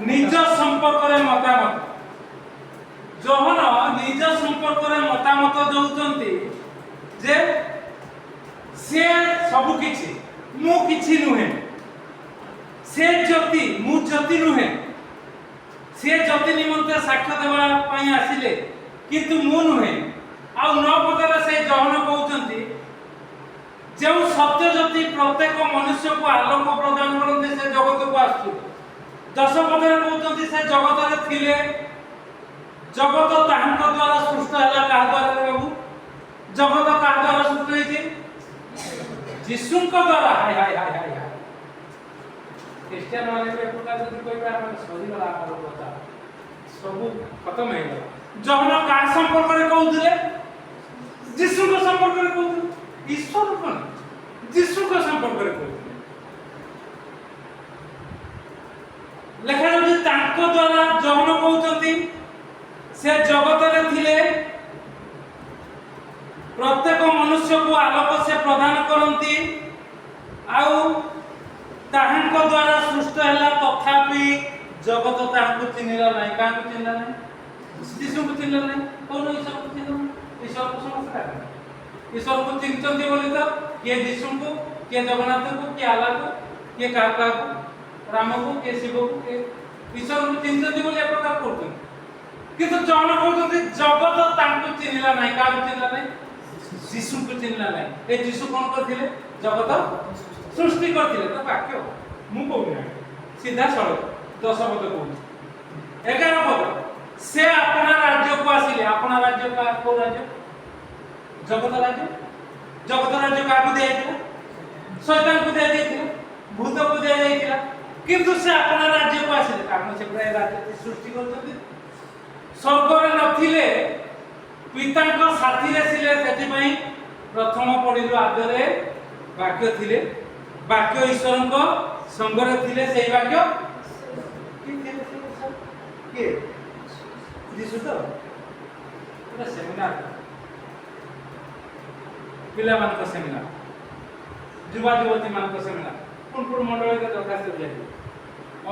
निज संपर्क रे मतामत जहन निज संपर्क रे मतामत दउचंती जे से सब किछि मु किछि नुहे से ज्योति मु ज्योति नुहे से ज्योति निमंते साक्ष्य देवा पई आसिले किंतु मु नुहे आ न पदरे से जहन कहउचंती जो सत्य ज्योति प्रत्येक मनुष्य को आलोक प्रदान करते से जगत को आसु दश पदरे कहउचंती से जगत रे थिले जगत ताहांक द्वारा सृष्टि हला का द्वारा रे बाबू जगत का द्वारा सृष्टि होइछि यीशुଙ୍କ द्वारा हाय हाय हाय हाय हाय क्रिश्चियन माने के प्रकार जदि कहबा हम सही गला हमर কথা सब खत्म हो गया जहन का संपर्क रे कहउथिले यीशुଙ୍କ संपर्क रे कहउथिले ईश्वर कोन यीशुଙ୍କ संपर्क रे कहउथिले लेखा जे तांको द्वारा जहन कहउचंती से जगत रे थिले प्रत्येक मनुष्य को आलोक से प्रदान करंती आउ ताहांक द्वारा सृष्टि हला तथापि जगत ताहांको चिन्हला नाही काहांको चिन्हला नाही यीशु को चिन्हला नाही कोन ईश्वर को चिन्हला ईश्वर को समस्त ईश्वर को चिन्हचंती बोले तो के यीशु को के जगन्नाथ को के आला को के काका को राम को के शिव को के ईश्वर को चिन्हचंती बोले प्रकार करते किंतु जन कहते जगत तांको चिन्हला नाही काहांको चिन्हला नाही यीशु को चिन्हला नाही ए यीशु कोन करथिले जगत सृष्टि करथिले तो वाक्य मु कहू सीधा सड़क 10 पद कहू 11 पद से अपना राज्य को आसिले अपना राज्य का को राज्य जगत राज्य का को देइथिला शैतान को दे देइथिला भूत को दे देइथिला किंतु से अपना राज्य को आसिले कारण से पूरा राज्य सृष्टि करथि स्वर्ग रे नथिले पिताଙ୍କ साथीरे सिले सेति पई प्रथम पढिलु आदरे वाक्य थिले वाक्य ईश्वरଙ୍କ संगरे थिले सेही वाक्य की थिले के यीशु तो पूरा सेमिनार पिला मानक सेमिनार युवा युवती मानक सेमिनार कोन मंडल के दरखास्त दिया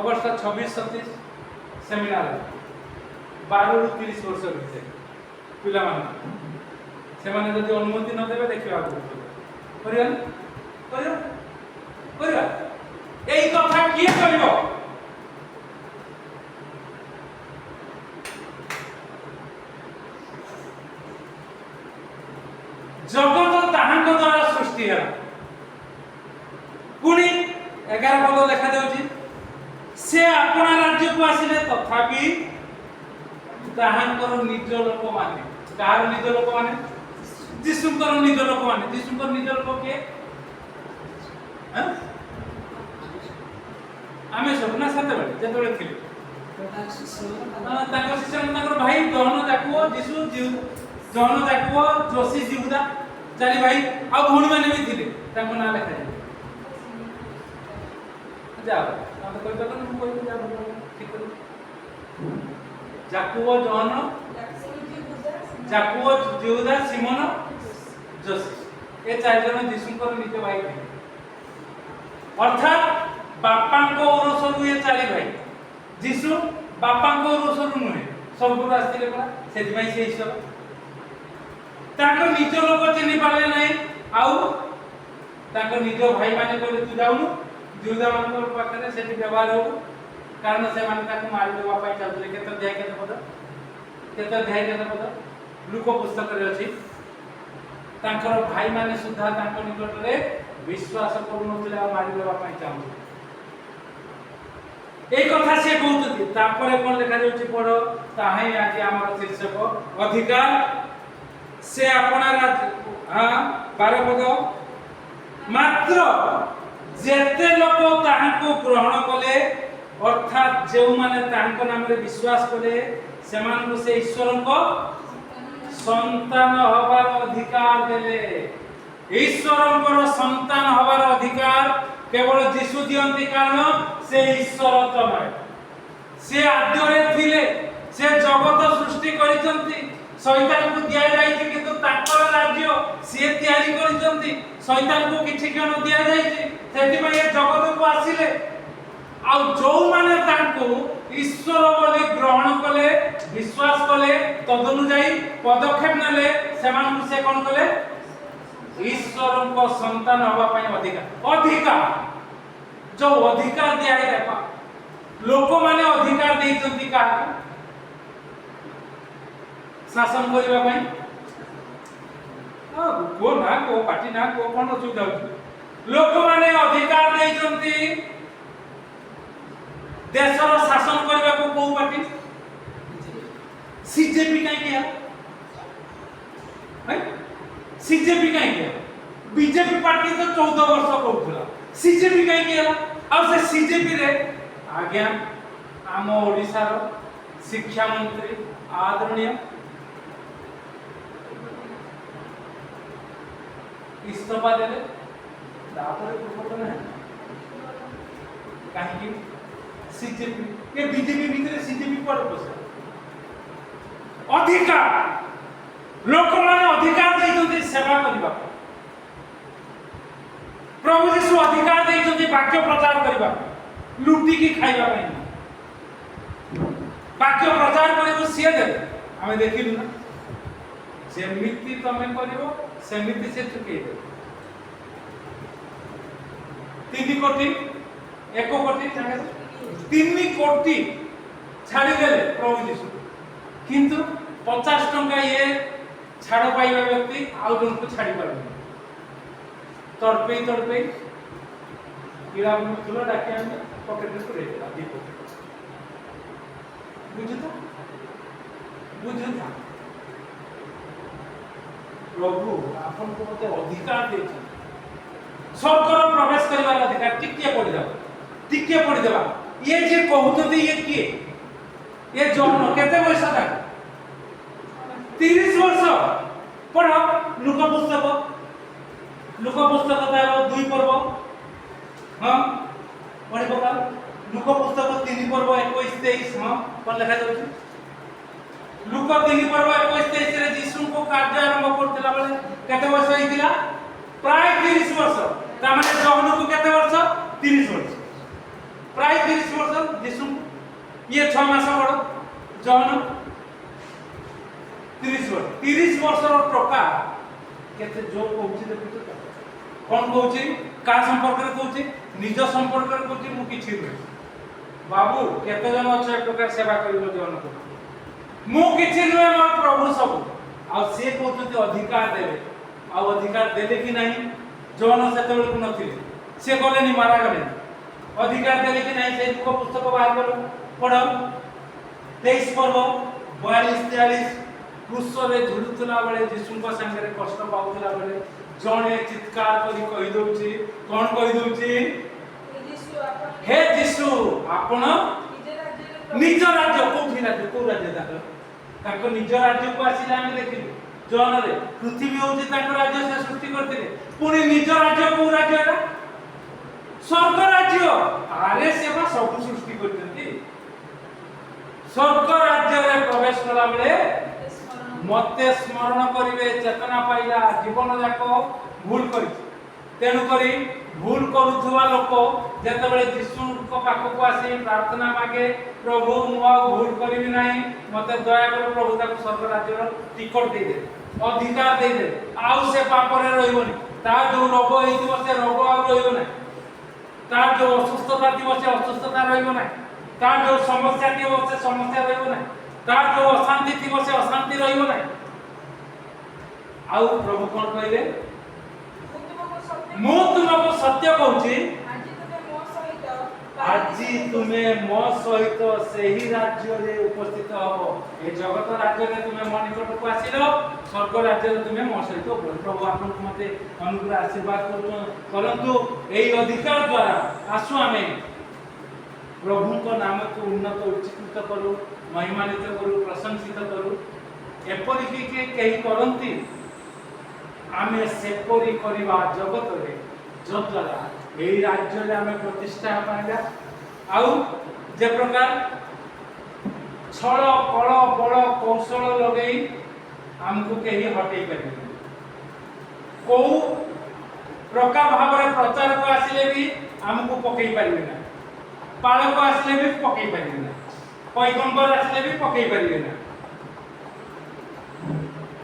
अगस्त 26 27 सेमिनार 12 रु 30 वर्ष भितर पिला मान से माने जदि अनुमति न देबे देखिबा करियन करिया एई कथा किए करिवो जगत ताहांक द्वारा सृष्टि है पुनी 11 पद लिखा जाउची से अपना राज्य को आसिले तथापि ताहांकर निज लोक माने कार निज लोक माने यीशुकर निज लोक माने यीशुकर निज लोक के हां आमे सब ना साथे बळे जेतोळे थिले तांको शिष्य तांकर भाई जहन जाकुओ यीशु जहन जाकुओ जोशी जीवदा चारि भाई आ भौणी माने भी थिले तांको ना लेखा जाओ हम कोइ बकन हम कोइ जा ठीक कर जाकुओ जहन जाकुओ जीवदा सिमोन जोशी ए चार जन यीशुकर निज भाई अर्थात बापांको ओरसरु ये चारि भाई यीशु बापांको ओरसरु नुहे सबगुरु आस्तिले परा सेति भाई से ईश्वर ताको निज लोक चिनि पाले नै आउ ताको निज भाई माने कहले तू जाउनु जीवदा मानकर पाखरे सेति व्यवहार हो कारण से माने ताको मारि देबा पई चालले केत अध्याय केत पद लुक पुस्तक रे अछि तांकर भाई माने सुद्धा तांको निकट रे विश्वास करूनथिले आ मारि देबा पई चाहू ए कथा से कहउतथि तापरे कोन लेखा जाउछि पढो ताहाई आजि हमर शीर्षक अधिकार से अपना राज्य हां 12 पद मात्र जेते लोक ताहाको ग्रहण कले अर्थात जे माने ताहाको नाम रे विश्वास कले सेमान को से ईश्वरको संतान हबार अधिकार देले ईश्वरଙ୍କର संतान हबार अधिकार केवल यीशु दियंती कारण से ईश्वर तमय से आद्यरे थिले से जगत सृष्टि करिसंती शैतान को दिया जायछि किंतु ताकर राज्य से तयारी करिसंती शैतान को किछि क्षण दिया जायछि सेति पय जगत को आसी बसिले आ जो माने तांको ईश्वर बोली ग्रहण कले विश्वास कले तदनुଯାୟୀ पदक्षेप नेले सेमान से कोन कले ईश्वर को संतान हवा पई अधिकार जो अधिकार दिया है लोक माने अधिकार देइचंती का शासन करबा पई को ना को पार्टी ना को कोन सुविधा लोक माने अधिकार देइचंती देशर शासन करबा को को पार्टी सीजेपी काई किया है सीजेपी काई किया बीजेपी पार्टी तो 14 वर्ष करथला सीजेपी काई किया आ से सीजेपी रे आज्ञा आम ओडिसा रो शिक्षा मंत्री आदरणीय इस्तीफा देले तापर प्रकट नहीं काहे सीजेपी के बीजेपी भीतर सीजेपी पर बसे अधिकार लोक माने अधिकार देइछन्ती सेवा करबा प्रभु यीशु अधिकार देइछन्ती वाक्य प्रचार करबा लुटी की खाइबा पई वाक्य प्रचार करबो सिए दे हमें देखिलु ना जेमिति तमे करबो सेमिति से चुके दे 3 कोटी 1 कोटी 3 कोटी छाड़ी देले प्रभु यीशु किंतु 50 टंका ये छाड़ पाइबा व्यक्ति आउ जन को छाड़ी पारबे तड़पे कीड़ा मुतुला डाके हम पॉकेट में पुरे देला दीपो बुझता प्रभु आपन को मते अधिकार देछि स्वर्गर प्रवेश करबार अधिकार टिके पड़ी देबा ये जे कहउतती ये किए ये जौन केते वर्ष तक 30 वर्ष पढ़ लुक पुस्तक तार 2 पर्व हां पढ़ि पका लुक पुस्तक 3 पर्व 21 23 हां कोन लिखा जाउछ लुक 3 पर्व 21 23 रे यीशु को कार्य आरंभ करथिला बेले केते वर्ष होइतिला प्राय 30 वर्ष ता माने जौन को केते वर्ष 30 वर्ष प्राय 30 वर्ष यीशु ये 6 मास बड़ जौन 30 वर्ष रो टका केते जो कहउची देखु तो कोन कहउची का संपर्क रे कहउची निज संपर्क रे कहउची मु किछि नै बाबू केते जन अछि एक प्रकार सेवा करिवो जन को मु किछि नै मोर प्रभु सब आ से कहउती अधिकार देबे आ अधिकार देले कि नहीं जन सेते बेले को नथिले से गले नि मारा गले अधिकार देले कि नहीं से को पुस्तक बाहर करो पढ़ो 23 पर्व 42 43 क्रूसरे झुलुतला बेले यीशुଙ୍କ संगे कष्ट पाउतला बेले जणे चित्कार करी कहि दउची कोन कहि दउची हे यीशु आपण निज राज्य को राज्य ताको निज राज्य को आसीला हम देखिलु जन रे पृथ्वी होची ताको राज्य से सृष्टि करथिले पुनी निज राज्य को राज्य रा स्वर्ग राज्य आरे सेवा सब सृष्टि करथि स्वर्ग राज्य रे प्रवेश करा बेले मते स्मरण करिवे चेतना पाइला जीवन जाको भूल करि तेनु करी भूल करूथुवा लोक जेते बेले यीशु को पाखो को आसी प्रार्थना मागे प्रभु मो भूल करिवि नाही मते दया कर प्रभु ताको स्वर्ग राज्य रो टिकट दे दे अधिकार दे दे आउ से पाप रे रहिबोनी ता जो रोग हेतिबो से रोग आ रहिबो नाही ता जो असुस्थता थिबो से असुस्थता रहिबो नाही ता जो समस्या थिबो से समस्या रहिबो नाही ता जो अशांति थिबो से अशांति रहिबो नाही आउ प्रभु कोन कहले मु तुमको सत्य कहूची আজি তুমি মো সহিত সেই রাজ্য রে উপস্থিত হবো এই জগত রাজ্য রে তুমি মো নিকটକୁ ଆସିଲ স্বর্গ রাজ্য রে তুমি মো সহিত প্রভু आपनको मते अनुग्रह आशीर्वाद करंतु এই अधिकार द्वारा आसु आमे प्रभु को नाम को उन्नत उच्चीकृत करू महिमान्वित करू प्रशंसित करू एपरि के कहि करंती आमे सेपरि करिवा जगत रे जद्वारा एई राज्य रे आमे प्रतिष्ठा पाइबा आउ जे प्रकार छळ कळ बळ कौशल लगेई हमको केही हटेई परिबे को प्रकार भाव रे प्रचार को आसिले भी ଆମକୁ ପକେଇ ପାରିବେ ନା, ପାଳକ ଆସିଲେ ବି ପକେଇ ପାରିବେ ନା, ପୈଗମ୍ବର ଆସିଲେ ବି ପକେଇ ପାରିବେ ନା,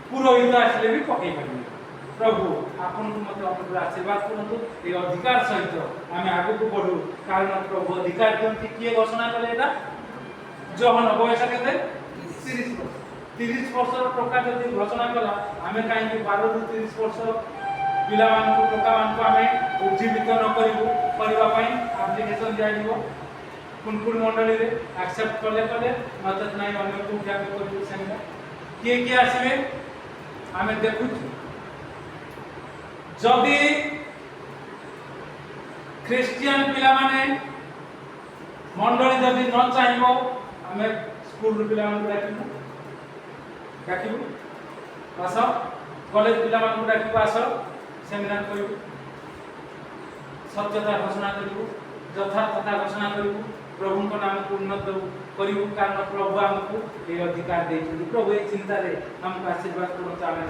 ପୁରୋହିତ ଆସିଲେ ବି ପକେଇ ପାରିବେ ନା। ପ୍ରଭୁ ଆପଣଙ୍କୁ ମୋତେ ଅନୁଗ୍ରହ ଆଶୀର୍ବାଦ କରନ୍ତୁ, ଏ ଅଧିକାର ସହିତ ଆମେ ଆଗକୁ ବଢୁ। କାରଣ ପ୍ରଭୁ ଅଧିକାର ଦିଅନ୍ତି। କିଏ ଘୋଷଣା କଲେ ଏଇଟା? ଯୋହନ। ବୟସ କେତେ? 30 ବର୍ଷ। 30 ବର୍ଷର ଟୋକା ଯଦି ଘୋଷଣା କଲା, ଆମେ କାହିଁକି 12 ରୁ 30 ବର୍ଷ ପିଲାମାନଙ୍କୁ ଟୋକାମାନଙ୍କୁ ଆମେ ଉଜ୍ଜୀବିତ ନ କରିବୁ? କରିବା ପାଇଁ ଆପ୍ଲିକେସନ୍ ଦିଆଯିବ କୁନକୁନ ମଣ୍ଡଳୀରେ। ଆକ୍ସେପ୍ଟ କଲେ ନଚେତ୍ ନାହିଁ ଅନ୍ୟ କୋଉଠି ଆମେ କରିବୁ ସେମିତି। କିଏ କିଏ ଆସିବେ ଆମେ ଦେଖୁଛୁ। ଯଦି ଖ୍ରୀଷ୍ଟିଆନ ପିଲାମାନେ ମଣ୍ଡଳୀ ଯଦି ନ ଚାହିଁବ, ଆମେ ସ୍କୁଲ ପିଲାମାନଙ୍କୁ ଡାକିବୁ ଆସ, କଲେଜ ପିଲାମାନଙ୍କୁ ଡାକିବୁ ଆସ, ସେମିନାର କରିବୁ, ସତ୍ୟତା ଘୋଷଣା କରିବୁ, ଯଥାର୍ଥତା ଘୋଷଣା କରିବୁ, ପ୍ରଭୁଙ୍କ ନାମକୁ ଉନ୍ନତ କରିବୁ। କାରଣ ପ୍ରଭୁ ଆମକୁ ଏ ଅଧିକାର ଦେଇଛନ୍ତି। ପ୍ରଭୁ ଏ ଚିନ୍ତାରେ ଆମକୁ ଆଶୀର୍ବାଦ କରନ୍ତୁ। ଆମେ